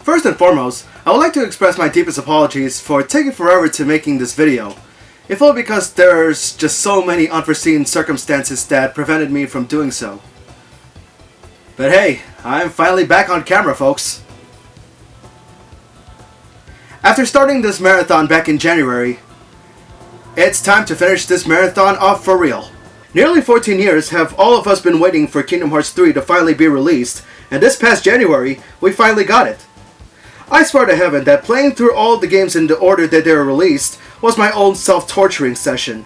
First and foremost, I would like to express my deepest apologies for taking forever to making this video. If only because there's just so many unforeseen circumstances that prevented me from doing so. But hey, I'm finally back on camera, folks. After starting this marathon back in January, it's time to finish this marathon off for real. Nearly 14 years have all of us been waiting for Kingdom Hearts 3 to finally be released, and this past January, we finally got it. I swear to heaven that playing through all the games in the order that they were released was my own self-torturing session.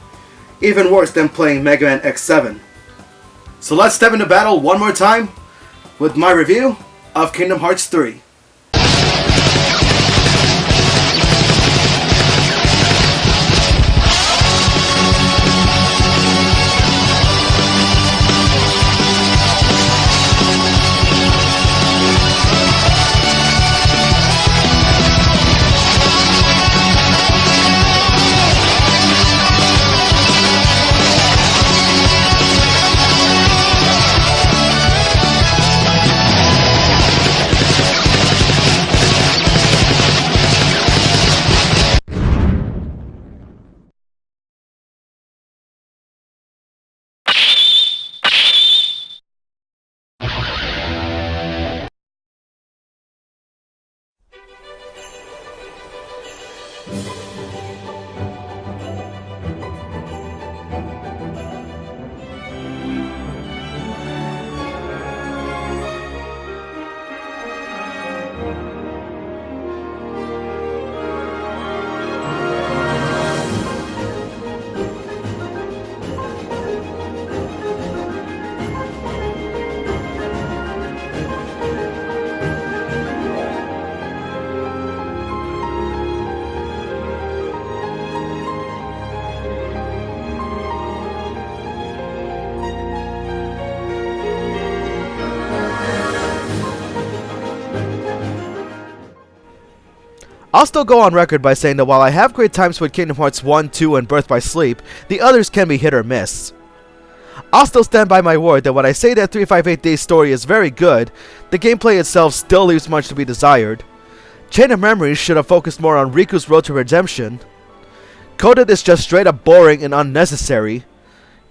Even worse than playing Mega Man X7. So let's step into battle one more time with my review of Kingdom Hearts 3. I'll still go on record by saying that while I have great times with Kingdom Hearts 1, 2, and Birth by Sleep, the others can be hit or miss. I'll still stand by my word that when I say that 358 Days story is very good, the gameplay itself still leaves much to be desired. Chain of Memories should have focused more on Riku's road to redemption. Coded is just straight up boring and unnecessary.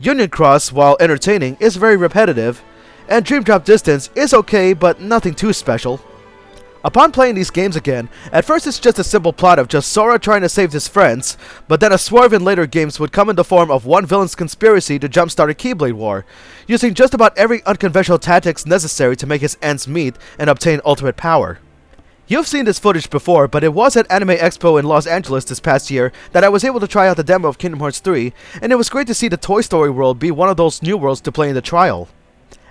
Union Cross, while entertaining, is very repetitive. And Dream Drop Distance is okay, but nothing too special. Upon playing these games again, at first it's just a simple plot of just Sora trying to save his friends, but then a swerve in later games would come in the form of one villain's conspiracy to jumpstart a Keyblade war, using just about every unconventional tactics necessary to make his ends meet and obtain ultimate power. You've seen this footage before, but it was at Anime Expo in Los Angeles this past year that I was able to try out the demo of Kingdom Hearts 3, and it was great to see the Toy Story world be one of those new worlds to play in the trial.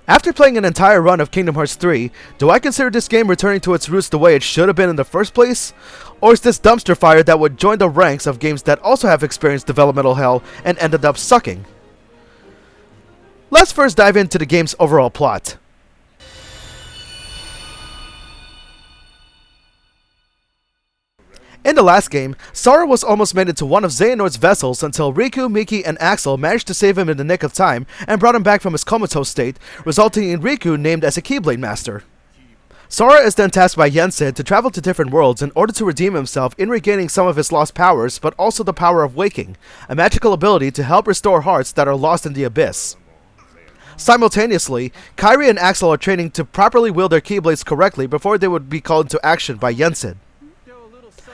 After playing an entire run of Kingdom Hearts 3, do I consider this game returning to its roots the way it should have been in the first place? Or is this dumpster fire that would join the ranks of games that also have experienced developmental hell and ended up sucking? Let's first dive into the game's overall plot. In the last game, Sora was almost made into one of Xehanort's vessels until Riku, Miki, and Axel managed to save him in the nick of time and brought him back from his comatose state, resulting in Riku named as a Keyblade Master. Sora is then tasked by Yensid to travel to different worlds in order to redeem himself in regaining some of his lost powers, but also the power of Waking, a magical ability to help restore hearts that are lost in the abyss. Simultaneously, Kairi and Axel are training to properly wield their Keyblades correctly before they would be called into action by Yensid.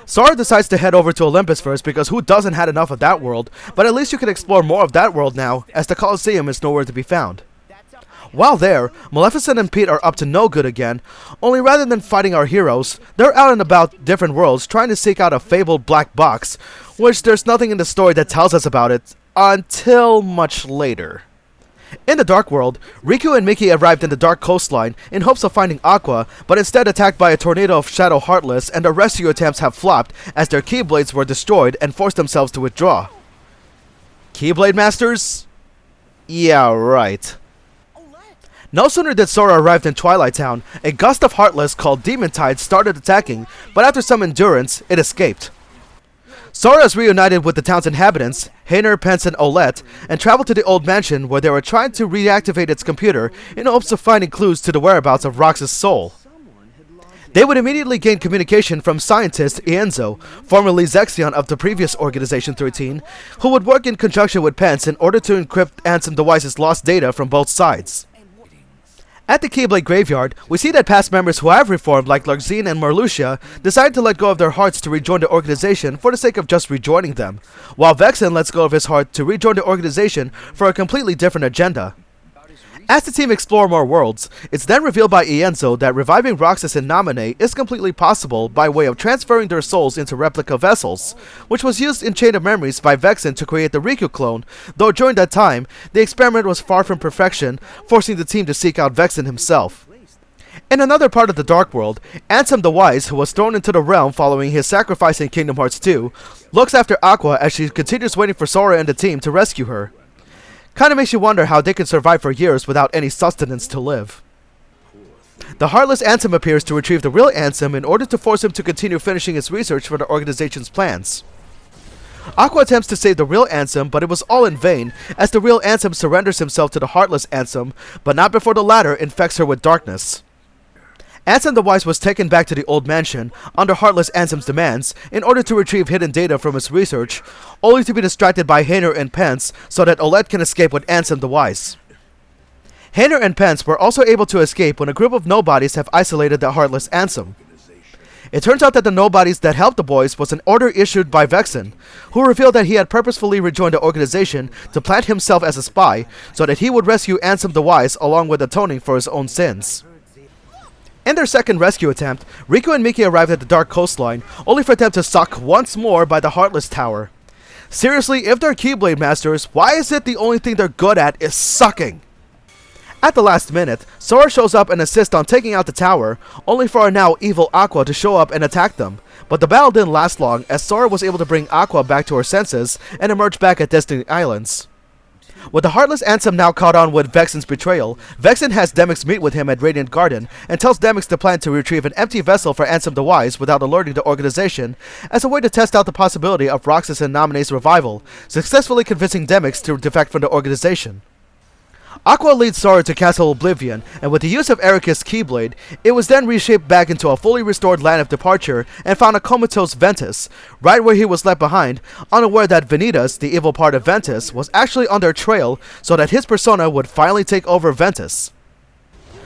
Sora decides to head over to Olympus first because who doesn't had enough of that world, but at least you can explore more of that world now, as the Colosseum is nowhere to be found. While there, Maleficent and Pete are up to no good again, only rather than fighting our heroes, they're out and about different worlds trying to seek out a fabled black box, which there's nothing in the story that tells us about it, until much later. In the Dark World, Riku and Miki arrived in the Dark Coastline in hopes of finding Aqua, but instead attacked by a tornado of Shadow Heartless, and their rescue attempts have flopped as their Keyblades were destroyed and forced themselves to withdraw. Keyblade Masters? Yeah, right. No sooner did Sora arrive in Twilight Town, a gust of Heartless called Demon Tide started attacking, but after some endurance, it escaped. Sora is reunited with the town's inhabitants, Hainer, Pence, and Olette, and traveled to the old mansion where they were trying to reactivate its computer in hopes of finding clues to the whereabouts of Rox's soul. They would immediately gain communication from scientist Ienzo, formerly Zexion of the previous Organization 13, who would work in conjunction with Pence in order to encrypt Ansem the Wise's lost data from both sides. At the Keyblade Graveyard, we see that past members who have reformed, like Larxene and Marluxia, decide to let go of their hearts to rejoin the organization for the sake of just rejoining them, while Vexen lets go of his heart to rejoin the organization for a completely different agenda. As the team explore more worlds, it's then revealed by Ienzo that reviving Roxas and Naminé is completely possible by way of transferring their souls into replica vessels, which was used in Chain of Memories by Vexen to create the Riku clone, though during that time, the experiment was far from perfection, forcing the team to seek out Vexen himself. In another part of the Dark World, Ansem the Wise, who was thrown into the realm following his sacrifice in Kingdom Hearts 2, looks after Aqua as she continues waiting for Sora and the team to rescue her. Kinda makes you wonder how they can survive for years without any sustenance to live. The Heartless Ansem appears to retrieve the real Ansem in order to force him to continue finishing his research for the organization's plans. Aqua attempts to save the real Ansem, but it was all in vain, as the real Ansem surrenders himself to the Heartless Ansem, but not before the latter infects her with darkness. Ansem the Wise was taken back to the old mansion, under Heartless Ansem's demands, in order to retrieve hidden data from his research, only to be distracted by Hainer and Pence, so that Olette can escape with Ansem the Wise. Hainer and Pence were also able to escape when a group of nobodies have isolated the Heartless Ansem. It turns out that the nobodies that helped the boys was an order issued by Vexen, who revealed that he had purposefully rejoined the organization to plant himself as a spy, so that he would rescue Ansem the Wise along with atoning for his own sins. In their second rescue attempt, Riku and Miki arrived at the Dark Coastline, only for them to suck once more by the Heartless Tower. Seriously, if they're Keyblade Masters, why is it the only thing they're good at is sucking? At the last minute, Sora shows up and assists on taking out the tower, only for our now evil Aqua to show up and attack them. But the battle didn't last long, as Sora was able to bring Aqua back to her senses and emerge back at Destiny Islands. With the Heartless Ansem now caught on with Vexen's betrayal, Vexen has Demyx meet with him at Radiant Garden and tells Demyx the plan to retrieve an empty vessel for Ansem the Wise without alerting the organization, as a way to test out the possibility of Roxas and Naminé's revival, successfully convincing Demyx to defect from the organization. Aqua leads Sora to Castle Oblivion, and with the use of Erika's Keyblade, it was then reshaped back into a fully restored land of departure and found a comatose Ventus, right where he was left behind, unaware that Vanitas, the evil part of Ventus, was actually on their trail so that his persona would finally take over Ventus.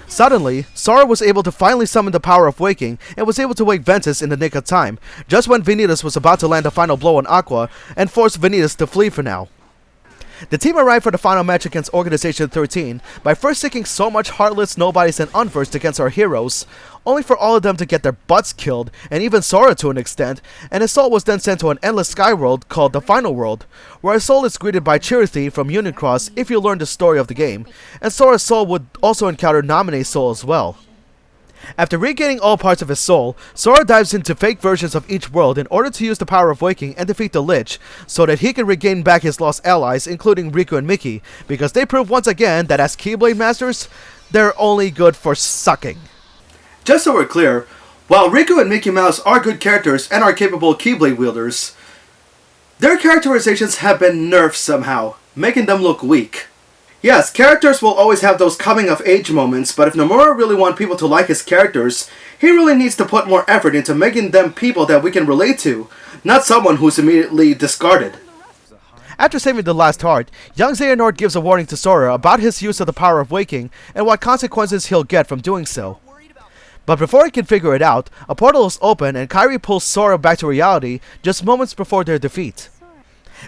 Suddenly, Sora was able to finally summon the power of waking and was able to wake Ventus in the nick of time, just when Vanitas was about to land a final blow on Aqua and force Vanitas to flee for now. The team arrived for the final match against Organization 13 by first seeking so much heartless nobodies and unversed against our heroes, only for all of them to get their butts killed, and even Sora to an extent, and his soul was then sent to an endless sky world called the Final World, where his soul is greeted by Chirithy from Unicross if you learn the story of the game, and Sora's soul would also encounter Naminé's soul as well. After regaining all parts of his soul, Sora dives into fake versions of each world in order to use the power of waking and defeat the Lich, so that he can regain back his lost allies, including Riku and Miki, because they prove once again that as Keyblade Masters, they're only good for sucking. Just so we're clear, while Riku and Mickey Mouse are good characters and are capable Keyblade wielders, their characterizations have been nerfed somehow, making them look weak. Yes, characters will always have those coming-of-age moments, but if Nomura really wants people to like his characters, he really needs to put more effort into making them people that we can relate to, not someone who's immediately discarded. After saving the last heart, young Xehanort gives a warning to Sora about his use of the power of waking and what consequences he'll get from doing so. But before he can figure it out, a portal is open and Kairi pulls Sora back to reality just moments before their defeat.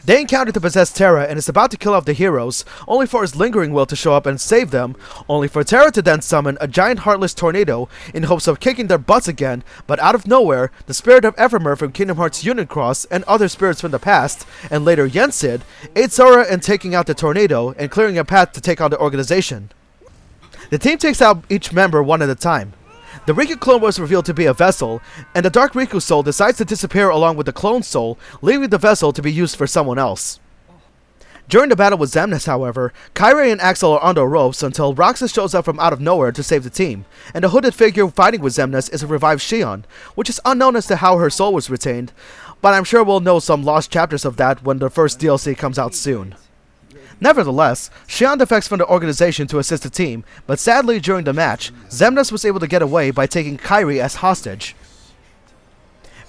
They encounter the possessed Terra and is about to kill off the heroes, only for his lingering will to show up and save them, only for Terra to then summon a giant heartless tornado in hopes of kicking their butts again, but out of nowhere, the spirit of Ephemer from Kingdom Hearts Unicross and other spirits from the past, and later Yensid, aid Sora in taking out the tornado and clearing a path to take on the organization. The team takes out each member one at a time. The Riku clone was revealed to be a vessel, and the Dark Riku soul decides to disappear along with the clone soul, leaving the vessel to be used for someone else. During the battle with Xemnas, however, Kairi and Axel are on the ropes until Roxas shows up from out of nowhere to save the team, and the hooded figure fighting with Xemnas is a revived Xion, which is unknown as to how her soul was retained, but I'm sure we'll know some lost chapters of that when the first DLC comes out soon. Nevertheless, Xian defects from the organization to assist the team, but sadly during the match, Xemnas was able to get away by taking Kairi as hostage.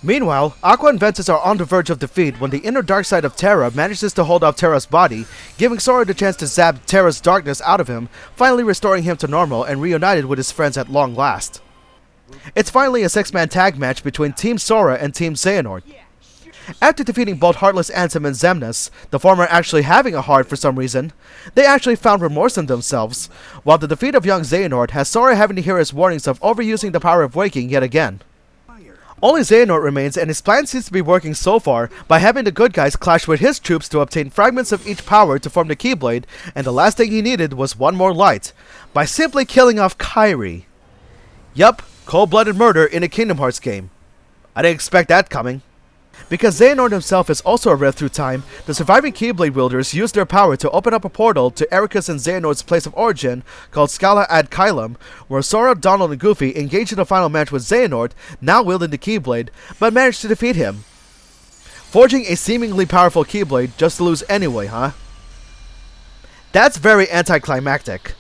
Meanwhile, Aqua and Ventus are on the verge of defeat when the inner dark side of Terra manages to hold off Terra's body, giving Sora the chance to zap Terra's darkness out of him, finally restoring him to normal and reunited with his friends at long last. It's finally a 6-man tag match between Team Sora and Team Xehanort. After defeating both Heartless Ansem and Xemnas, the former actually having a heart for some reason, they actually found remorse in themselves, while the defeat of young Xehanort has Sora having to hear his warnings of overusing the power of waking yet again. Only Xehanort remains, and his plan seems to be working so far by having the good guys clash with his troops to obtain fragments of each power to form the Keyblade, and the last thing he needed was one more light, by simply killing off Kairi. Yup, cold-blooded murder in a Kingdom Hearts game. I didn't expect that coming. Because Xehanort himself is also a Red through time, the surviving Keyblade wielders use their power to open up a portal to Ericus and Xehanort's place of origin called Scala ad Kylum, where Sora, Donald, and Goofy engage in a final match with Xehanort, now wielding the Keyblade, but manage to defeat him. Forging a seemingly powerful Keyblade just to lose anyway, huh? That's very anticlimactic.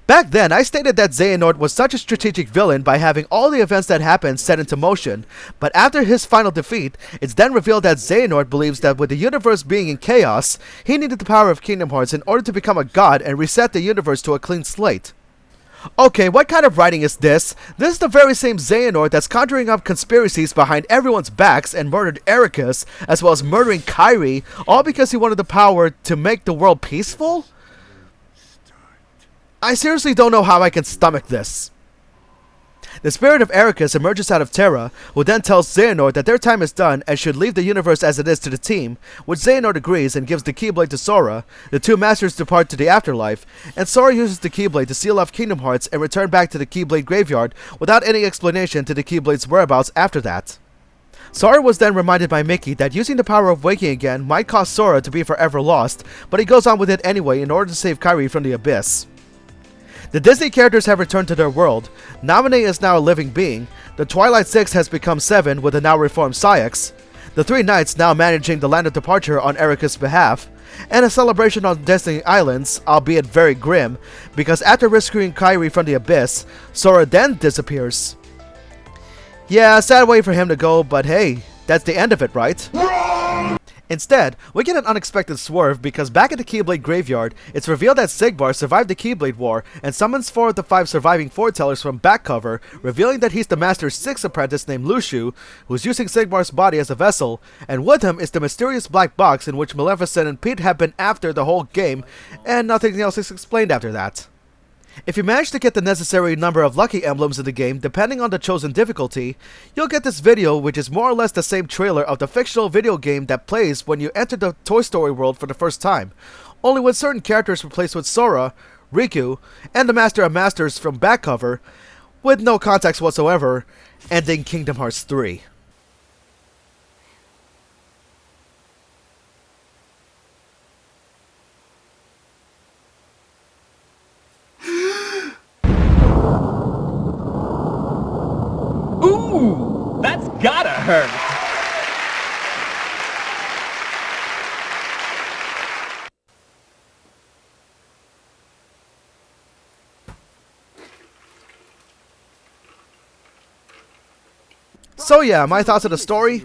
Back then, I stated that Xehanort was such a strategic villain by having all the events that happened set into motion, but after his final defeat, it's then revealed that Xehanort believes that with the universe being in chaos, he needed the power of Kingdom Hearts in order to become a god and reset the universe to a clean slate. Okay, what kind of writing is this? This is the very same Xehanort that's conjuring up conspiracies behind everyone's backs and murdered Ericus, as well as murdering Kairi, all because he wanted the power to make the world peaceful? I seriously don't know how I can stomach this. The spirit of Ericus emerges out of Terra, who then tells Xehanort that their time is done and should leave the universe as it is to the team, which Xehanort agrees and gives the Keyblade to Sora. The two masters depart to the afterlife, and Sora uses the Keyblade to seal off Kingdom Hearts and return back to the Keyblade Graveyard without any explanation to the Keyblade's whereabouts after that. Sora was then reminded by Mickey that using the power of waking again might cause Sora to be forever lost, but he goes on with it anyway in order to save Kairi from the abyss. The Disney characters have returned to their world, Naminé is now a living being, the Twilight Six has become 7 with the now reformed Saïx, the 3 Knights now managing the Land of Departure on Ericus' behalf, and a celebration on Destiny Islands, albeit very grim, because after rescuing Kairi from the abyss, Sora then disappears. Yeah, sad way for him to go, but hey, that's the end of it, right? Instead, we get an unexpected swerve because back at the Keyblade Graveyard, it's revealed that Sigbar survived the Keyblade War and summons 4 of the 5 surviving foretellers from back cover, revealing that he's the Master's 6th apprentice named Lushu, who's using Sigbar's body as a vessel, and with him is the mysterious black box in which Maleficent and Pete have been after the whole game, and nothing else is explained after that. If you manage to get the necessary number of lucky emblems in the game, depending on the chosen difficulty, you'll get this video, which is more or less the same trailer of the fictional video game that plays when you enter the Toy Story world for the first time, only with certain characters replaced with Sora, Riku, and the Master of Masters from back cover, with no context whatsoever, ending Kingdom Hearts 3. Ooh, that's gotta hurt. So yeah, my thoughts on the story?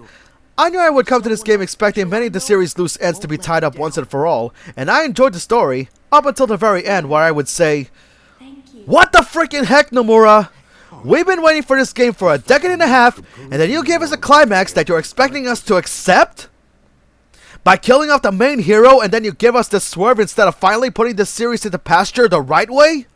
I knew I would come to this game expecting many of the series' loose ends to be tied up once and for all, and I enjoyed the story, up until the very end where I would say, what the freaking heck, Nomura? We've been waiting for this game for a decade and a half, and then you gave us a climax that you're expecting us to accept? By killing off the main hero, and then you give us this swerve instead of finally putting this series into pasture the right way?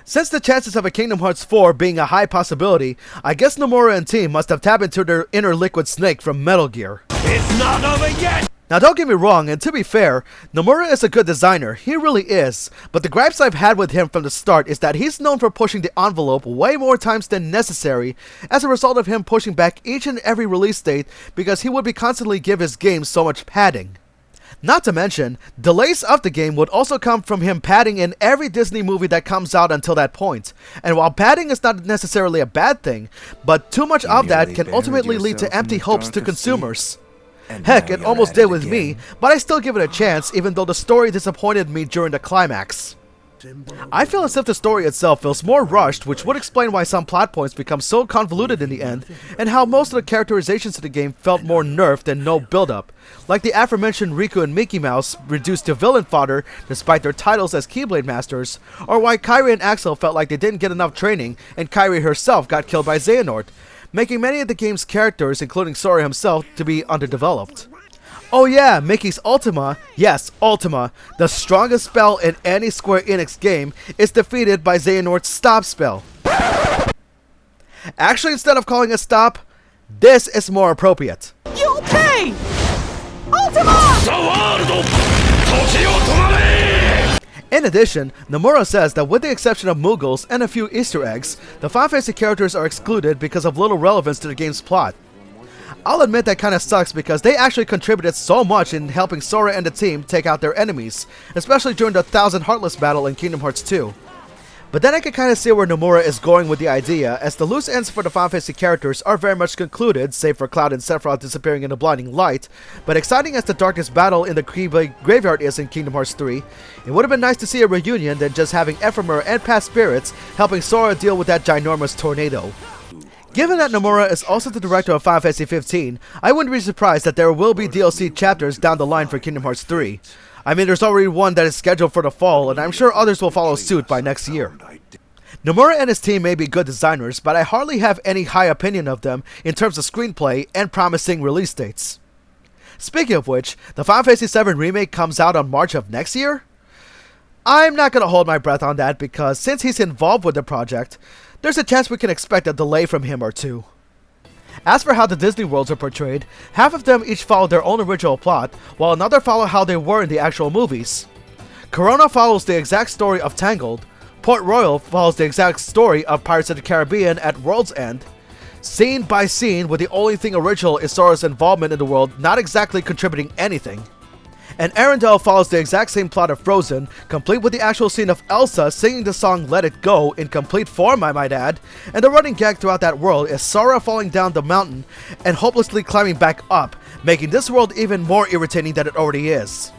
Since the chances of a Kingdom Hearts 4 being a high possibility, I guess Nomura and team must have tapped into their inner Liquid Snake from Metal Gear. It's not over yet! Now don't get me wrong, and to be fair, Nomura is a good designer, he really is, but the gripes I've had with him from the start is that he's known for pushing the envelope way more times than necessary as a result of him pushing back each and every release date because he would be constantly give his games so much padding. Not to mention, delays of the game would also come from him padding in every Disney movie that comes out until that point, and while padding is not necessarily a bad thing, but too much of that can ultimately lead to empty hopes to consumers. Heck, it almost did with me, but I still give it a chance even though the story disappointed me during the climax. I feel as if the story itself feels more rushed, which would explain why some plot points become so convoluted in the end, and how most of the characterizations of the game felt more nerfed and no build-up, like the aforementioned Riku and Mickey Mouse reduced to villain fodder despite their titles as Keyblade Masters, or why Kairi and Axel felt like they didn't get enough training and Kairi herself got killed by Xehanort, making many of the game's characters, including Sora himself, to be underdeveloped. Oh yeah, Mickey's Ultima, yes, Ultima, the strongest spell in any Square Enix game, is defeated by Xehanort's stop spell. Actually, instead of calling it stop, this is more appropriate. You'll pay! Ultima! In addition, Nomura says that with the exception of Moogles and a few Easter eggs, the Final Fantasy characters are excluded because of little relevance to the game's plot. I'll admit that kinda sucks because they actually contributed so much in helping Sora and the team take out their enemies, especially during the Thousand Heartless battle in Kingdom Hearts 2. But then I can kinda see where Nomura is going with the idea, as the loose ends for the Final Fantasy characters are very much concluded, save for Cloud and Sephiroth disappearing in the blinding light, but exciting as the darkest battle in the Keyblade Graveyard is in Kingdom Hearts 3, it would have been nice to see a reunion than just having Ephemer and past spirits helping Sora deal with that ginormous tornado. Given that Nomura is also the director of Final Fantasy 15, I wouldn't be surprised that there will be DLC chapters down the line for Kingdom Hearts 3. I mean, there's already one that is scheduled for the fall, and I'm sure others will follow suit by next year. Nomura and his team may be good designers, but I hardly have any high opinion of them in terms of screenplay and promising release dates. Speaking of which, the Final Fantasy VII Remake comes out on March of next year? I'm not gonna hold my breath on that because since he's involved with the project, there's a chance we can expect a delay from him or two. As for how the Disney worlds are portrayed, half of them each follow their own original plot, while another follow how they were in the actual movies. Corona follows the exact story of Tangled, Port Royal follows the exact story of Pirates of the Caribbean at World's End, scene by scene with the only thing original is Sora's involvement in the world not exactly contributing anything. And Arendelle follows the exact same plot of Frozen, complete with the actual scene of Elsa singing the song Let It Go in complete form, I might add, and the running gag throughout that world is Sora falling down the mountain and hopelessly climbing back up, making this world even more irritating than it already is.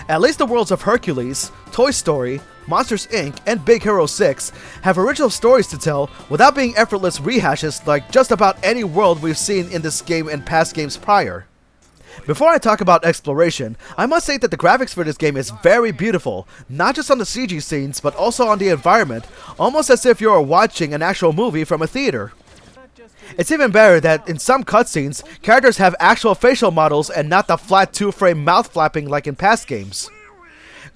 At least the worlds of Hercules, Toy Story, Monsters Inc., and Big Hero 6 have original stories to tell without being effortless rehashes like just about any world we've seen in this game and past games prior. Before I talk about exploration, I must say that the graphics for this game is very beautiful, not just on the CG scenes, but also on the environment, almost as if you are watching an actual movie from a theater. It's even better that in some cutscenes, characters have actual facial models and not the flat two-frame mouth flapping like in past games.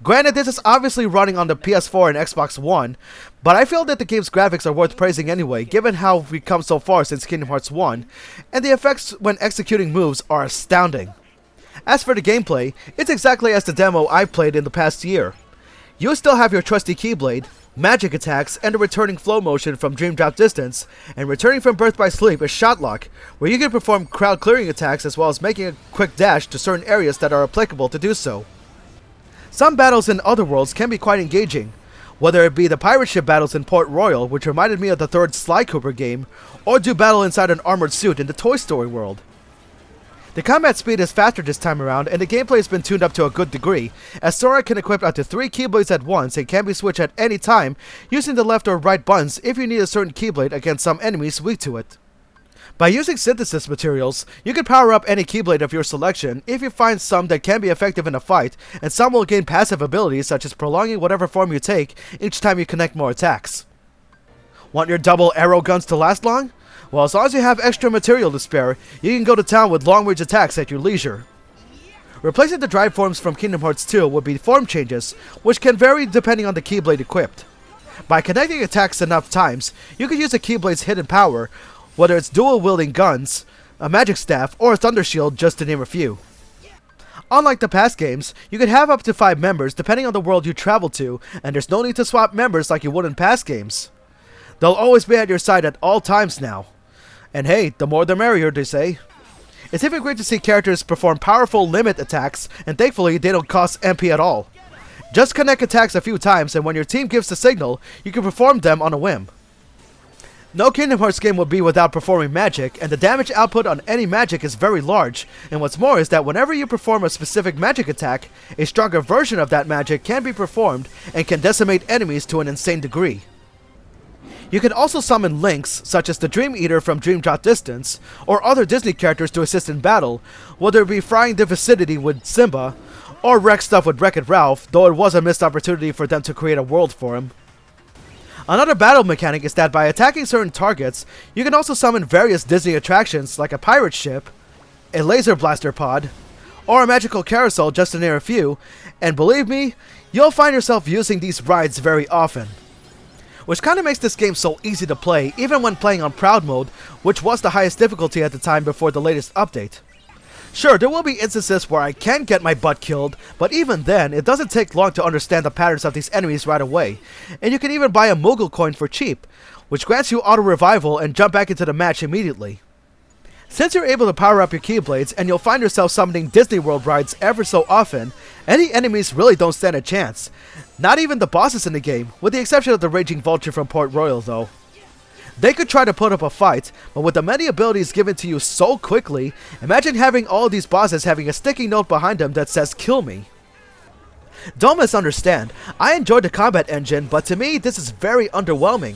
Granted, this is obviously running on the PS4 and Xbox One, but I feel that the game's graphics are worth praising anyway, given how we've come so far since Kingdom Hearts 1, and the effects when executing moves are astounding. As for the gameplay, it's exactly as the demo I played in the past year. You still have your trusty Keyblade, magic attacks, and a returning flow motion from Dream Drop Distance, and returning from Birth by Sleep is Shotlock, where you can perform crowd clearing attacks as well as making a quick dash to certain areas that are applicable to do so. Some battles in other worlds can be quite engaging, whether it be the pirate ship battles in Port Royal, which reminded me of the third Sly Cooper game, or do battle inside an armored suit in the Toy Story world. The combat speed is faster this time around, and the gameplay has been tuned up to a good degree, as Sora can equip up to 3 Keyblades at once and can be switched at any time using the left or right buttons if you need a certain Keyblade against some enemies weak to it. By using synthesis materials, you can power up any Keyblade of your selection if you find some that can be effective in a fight, and some will gain passive abilities such as prolonging whatever form you take each time you connect more attacks. Want your double arrow guns to last long? Well, as long as you have extra material to spare, you can go to town with long-range attacks at your leisure. Replacing the drive forms from Kingdom Hearts 2 would be form changes, which can vary depending on the Keyblade equipped. By connecting attacks enough times, you can use a Keyblade's hidden power, whether it's dual-wielding guns, a magic staff, or a thunder shield, just to name a few. Unlike the past games, you can have up to 5 members depending on the world you travel to, and there's no need to swap members like you would in past games. They'll always be at your side at all times now. And hey, the more the merrier, they say. It's even great to see characters perform powerful limit attacks, and thankfully they don't cost MP at all. Just connect attacks a few times, and when your team gives the signal, you can perform them on a whim. No Kingdom Hearts game would be without performing magic, and the damage output on any magic is very large, and what's more is that whenever you perform a specific magic attack, a stronger version of that magic can be performed and can decimate enemies to an insane degree. You can also summon links, such as the Dream Eater from Dream Drop Distance, or other Disney characters to assist in battle, whether it be frying the vicinity with Simba, or wreck stuff with Wreck-It Ralph, though it was a missed opportunity for them to create a world for him. Another battle mechanic is that by attacking certain targets, you can also summon various Disney attractions like a pirate ship, a laser blaster pod, or a magical carousel, just to name a few, and believe me, you'll find yourself using these rides very often. Which kinda makes this game so easy to play, even when playing on Proud Mode, which was the highest difficulty at the time before the latest update. Sure, there will be instances where I can get my butt killed, but even then, it doesn't take long to understand the patterns of these enemies right away, and you can even buy a Moogle coin for cheap, which grants you auto-revival and jump back into the match immediately. Since you're able to power up your Keyblades, and you'll find yourself summoning Disney World rides ever so often, any enemies really don't stand a chance. Not even the bosses in the game, with the exception of the Raging Vulture from Port Royal though. They could try to put up a fight, but with the many abilities given to you so quickly, imagine having all these bosses having a sticky note behind them that says "kill me." Don't misunderstand, I enjoyed the combat engine, but to me this is very underwhelming.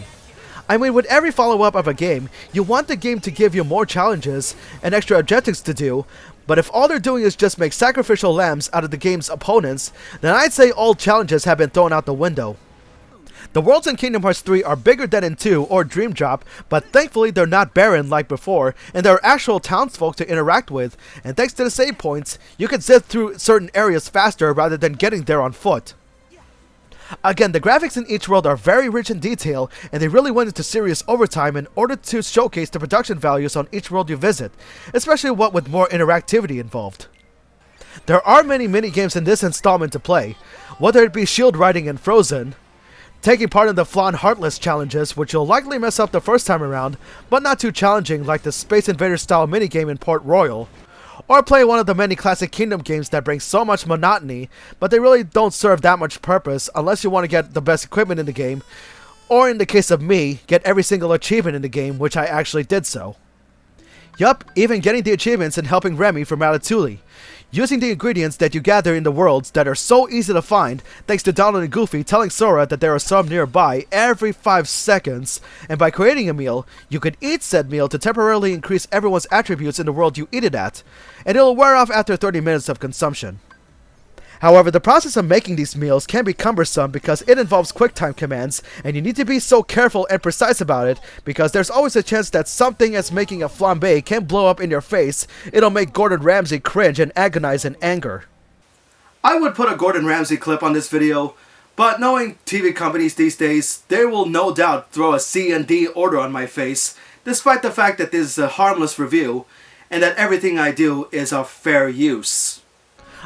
I mean, with every follow-up of a game, you want the game to give you more challenges and extra objectives to do, but if all they're doing is just make sacrificial lambs out of the game's opponents, then I'd say all challenges have been thrown out the window. The worlds in Kingdom Hearts 3 are bigger than in 2 or Dream Drop, but thankfully they're not barren like before, and there are actual townsfolk to interact with, and thanks to the save points, you can zip through certain areas faster rather than getting there on foot. Again, the graphics in each world are very rich in detail, and they really went into serious overtime in order to showcase the production values on each world you visit, especially what with more interactivity involved. There are many minigames in this installment to play, whether it be shield riding in Frozen, taking part in the Flan Heartless challenges, which you'll likely mess up the first time around, but not too challenging like the Space Invader style minigame in Port Royal, or play one of the many classic Kingdom games that bring so much monotony, but they really don't serve that much purpose unless you want to get the best equipment in the game, or in the case of me, get every single achievement in the game, which I actually did so. Yup, even getting the achievements and helping Remy from Ratatouille. Using the ingredients that you gather in the worlds that are so easy to find, thanks to Donald and Goofy telling Sora that there are some nearby every 5 seconds, and by creating a meal, you could eat said meal to temporarily increase everyone's attributes in the world you eat it at, and it'll wear off after 30 minutes of consumption. However, the process of making these meals can be cumbersome because it involves QuickTime commands, and you need to be so careful and precise about it because there's always a chance that something as making a flambe can blow up in your face. It'll make Gordon Ramsay cringe and agonize in anger. I would put a Gordon Ramsay clip on this video, but knowing TV companies these days, they will no doubt throw a C and D order on my face, despite the fact that this is a harmless review, and that everything I do is of fair use.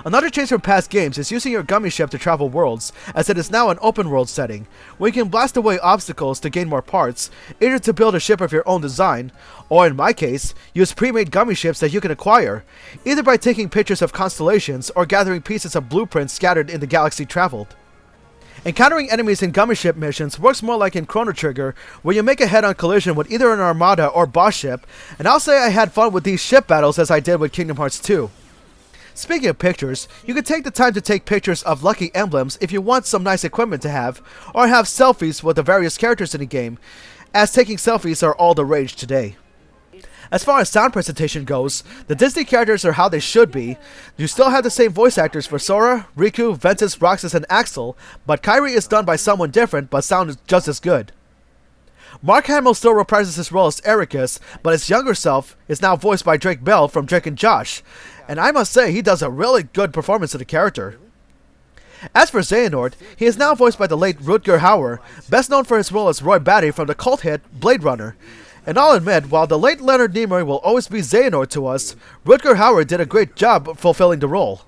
Another change from past games is using your gummy ship to travel worlds, as it is now an open world setting, where you can blast away obstacles to gain more parts, either to build a ship of your own design, or in my case, use pre-made gummy ships that you can acquire, either by taking pictures of constellations or gathering pieces of blueprints scattered in the galaxy traveled. Encountering enemies in gummy ship missions works more like in Chrono Trigger, where you make a head-on collision with either an armada or boss ship, and I'll say I had fun with these ship battles as I did with Kingdom Hearts 2. Speaking of pictures, you can take the time to take pictures of lucky emblems if you want some nice equipment to have, or have selfies with the various characters in the game, as taking selfies are all the rage today. As far as sound presentation goes, the Disney characters are how they should be. You still have the same voice actors for Sora, Riku, Ventus, Roxas, and Axel, but Kairi is done by someone different but sounds just as good. Mark Hamill still reprises his role as Ericus, but his younger self is now voiced by Drake Bell from Drake and Josh, and I must say he does a really good performance of the character. As for Xehanort, he is now voiced by the late Rutger Hauer, best known for his role as Roy Batty from the cult hit Blade Runner. And I'll admit, while the late Leonard Nimoy will always be Xehanort to us, Rutger Hauer did a great job fulfilling the role.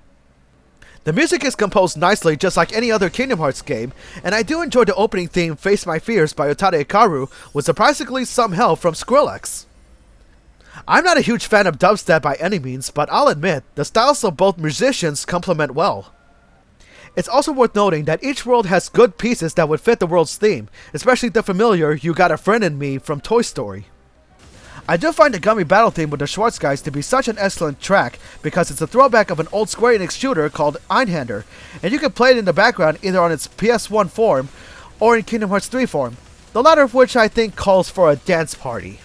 The music is composed nicely just like any other Kingdom Hearts game, and I do enjoy the opening theme Face My Fears by Otada Hikaru with surprisingly some help from Skrillex. I'm not a huge fan of dubstep by any means, but I'll admit, the styles of both musicians complement well. It's also worth noting that each world has good pieces that would fit the world's theme, especially the familiar You Got a Friend in Me from Toy Story. I do find the Gummy battle theme with the Schwartz guys to be such an excellent track because it's a throwback of an old Square-enix shooter called Einhander, and you can play it in the background either on its PS1 form or in Kingdom Hearts 3 form, the latter of which I think calls for a dance party.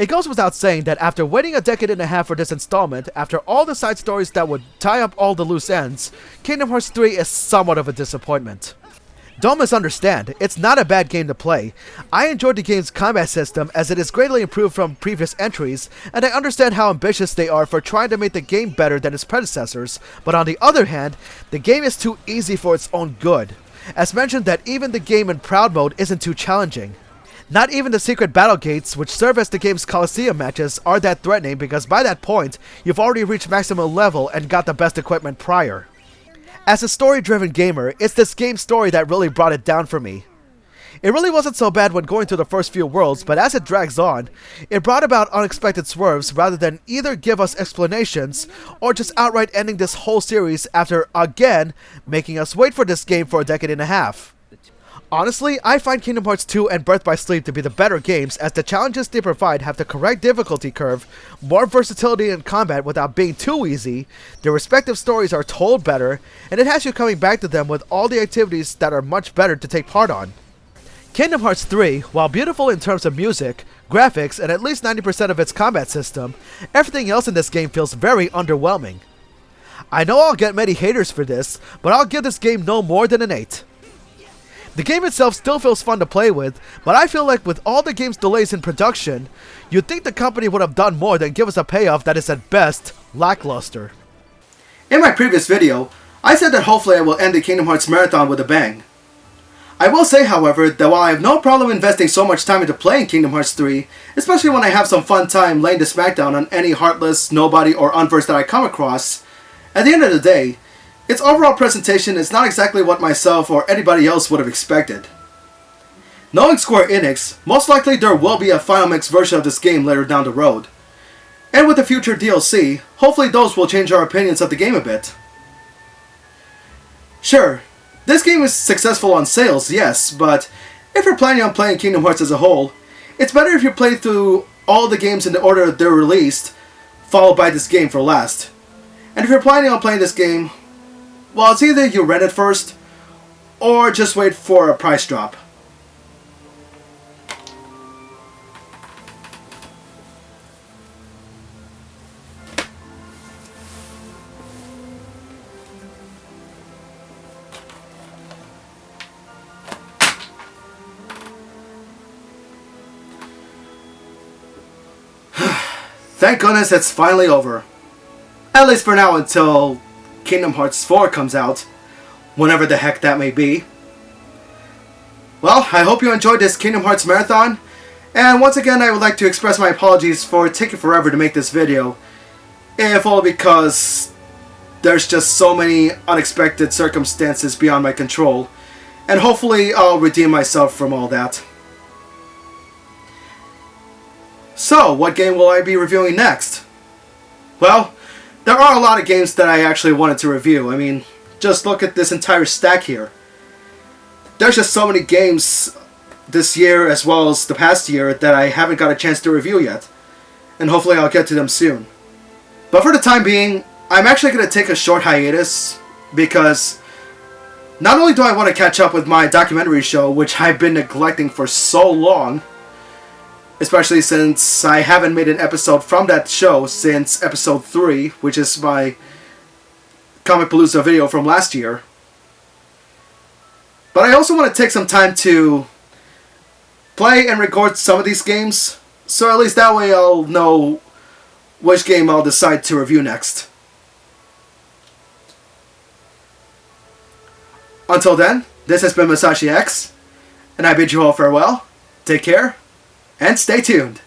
It goes without saying that after waiting a decade and a half for this installment, after all the side stories that would tie up all the loose ends, Kingdom Hearts 3 is somewhat of a disappointment. Don't misunderstand, it's not a bad game to play. I enjoyed the game's combat system as it is greatly improved from previous entries, and I understand how ambitious they are for trying to make the game better than its predecessors, but on the other hand, the game is too easy for its own good. As mentioned that even the game in Proud Mode isn't too challenging. Not even the secret battle gates, which serve as the game's Coliseum matches, are that threatening because by that point, you've already reached maximum level and got the best equipment prior. As a story-driven gamer, it's this game's story that really brought it down for me. It really wasn't so bad when going through the first few worlds, but as it drags on, it brought about unexpected swerves rather than either give us explanations or just outright ending this whole series after, again, making us wait for this game for a decade and a half. Honestly, I find Kingdom Hearts 2 and Birth by Sleep to be the better games as the challenges they provide have the correct difficulty curve, more versatility in combat without being too easy, their respective stories are told better, and it has you coming back to them with all the activities that are much better to take part on. Kingdom Hearts 3, while beautiful in terms of music, graphics, and at least 90% of its combat system, everything else in this game feels very underwhelming. I know I'll get many haters for this, but I'll give this game no more than an 8. The game itself still feels fun to play with, but I feel like with all the game's delays in production, you'd think the company would have done more than give us a payoff that is at best lackluster. In my previous video, I said that hopefully I will end the Kingdom Hearts marathon with a bang. I will say, however, that while I have no problem investing so much time into playing Kingdom Hearts 3, especially when I have some fun time laying the smackdown on any heartless, nobody, or unversed that I come across, at the end of the day, its overall presentation is not exactly what myself or anybody else would have expected. Knowing Square Enix, most likely there will be a Final Mix version of this game later down the road. And with the future DLC, hopefully those will change our opinions of the game a bit. Sure, this game is successful on sales, yes, but if you're planning on playing Kingdom Hearts as a whole, it's better if you play through all the games in the order they're released, followed by this game for last. And if you're planning on playing this game, well, it's either you rent it first, or just wait for a price drop. Thank goodness it's finally over. At least for now until Kingdom Hearts 4 comes out, whenever the heck that may be. Well, I hope you enjoyed this Kingdom Hearts marathon, and once again I would like to express my apologies for taking forever to make this video, if only because there's just so many unexpected circumstances beyond my control, and hopefully I'll redeem myself from all that. So, what game will I be reviewing next? Well, there are a lot of games that I actually wanted to review. I mean, just look at this entire stack here. There's just so many games this year as well as the past year that I haven't got a chance to review yet. And hopefully I'll get to them soon. But for the time being, I'm actually going to take a short hiatus because not only do I want to catch up with my documentary show, which I've been neglecting for so long, especially since I haven't made an episode from that show since episode 3, which is my Comic Palooza video from last year. But I also want to take some time to play and record some of these games, so at least that way I'll know which game I'll decide to review next. Until then, this has been Masashi X, and I bid you all farewell, take care, and stay tuned.